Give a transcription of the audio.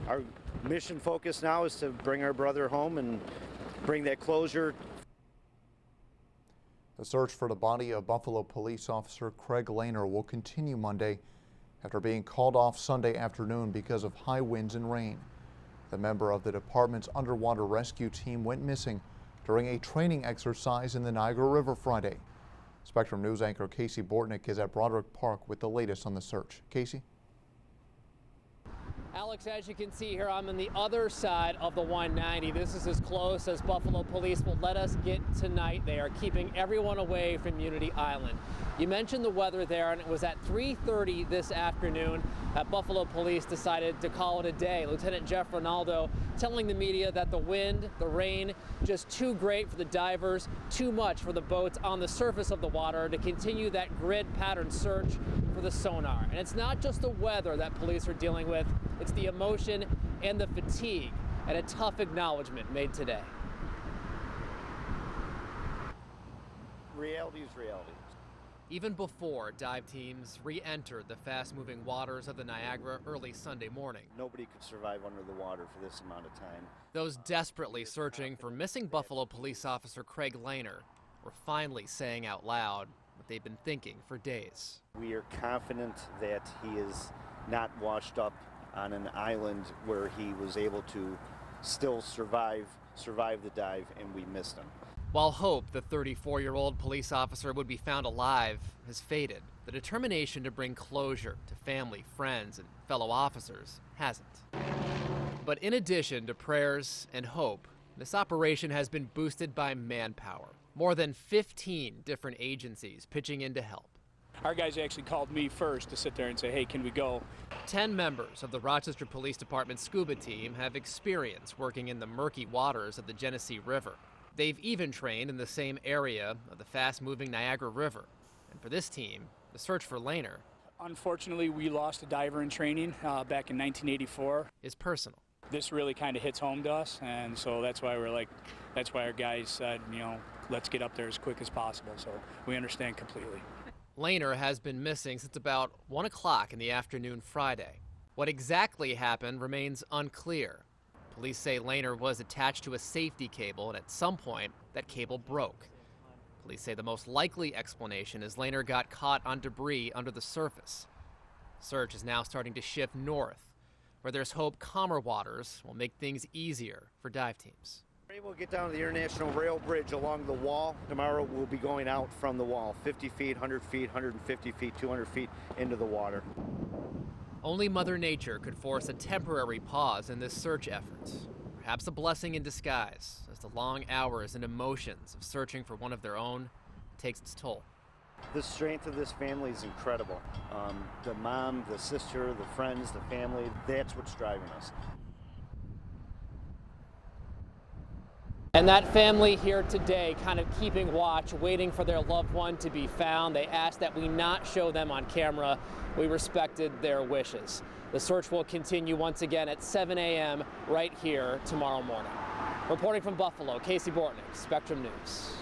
Our mission focus now is to bring our brother home and bring that closure. The search for the body of Buffalo Police Officer Craig Lehner will continue Monday after being called off Sunday afternoon because of high winds and rain. The member of the department's underwater rescue team went missing during a training exercise in the Niagara River Friday. Spectrum News anchor Casey Bortnick is at Broderick Park with the latest on the search. Casey? Alex, as you can see here, I'm on the other side of the 190. This is as close as Buffalo Police will let us get tonight. They are keeping everyone away from Unity Island. You mentioned the weather there, and it was at 3:30 this afternoon that Buffalo Police decided to call it a day. Lieutenant Jeff Ronaldo telling the media that the wind, the rain, just too great for the divers, too much for the boats on the surface of the water to continue that grid pattern search for the sonar. And it's not just the weather that police are dealing with, it's the emotion and the fatigue, and a tough acknowledgement made today. Reality is reality. Even before dive teams re-entered the fast-moving waters of the Niagara early Sunday morning. Nobody could survive under the water for this amount of time. Those desperately searching for missing Buffalo Police Officer Craig Lehner were finally saying out loud what they've been thinking for days. We are confident that he is not washed up on an island where he was able to still survive the dive, and we missed him. While hope the 34-year-old police officer would be found alive has faded, the determination to bring closure to family, friends, and fellow officers hasn't. But in addition to prayers and hope, this operation has been boosted by manpower. More than 15 different agencies pitching in to help. Our guys actually called me first to sit there and say, hey, can we go? 10 members of the Rochester Police Department scuba team have experience working in the murky waters of the Genesee River. They've even trained in the same area of the fast-moving Niagara River. And for this team, the search for Lehner, unfortunately, we lost a diver in training back in 1984. Is personal. This really kind of hits home to us, and so that's why our guys said, let's get up there as quick as possible. So we understand completely. Lehner has been missing since about 1 o'clock in the afternoon Friday. What exactly happened remains unclear. Police say Lehner was attached to a safety cable, and at some point, that cable broke. Police say the most likely explanation is Lehner got caught on debris under the surface. Search is now starting to shift north, where there's hope calmer waters will make things easier for dive teams. We'll get down to the International Rail Bridge along the wall. Tomorrow we'll be going out from the wall, 50 feet, 100 feet, 150 feet, 200 feet into the water. Only Mother Nature could force a temporary pause in this search effort. Perhaps a blessing in disguise, as the long hours and emotions of searching for one of their own takes its toll. The strength of this family is incredible. The mom, the sister, the friends, the family, that's what's driving us. And that family here today kind of keeping watch, waiting for their loved one to be found. They asked that we not show them on camera. We respected their wishes. The search will continue once again at 7 a.m. right here tomorrow morning. Reporting from Buffalo, Casey Bortnick, Spectrum News.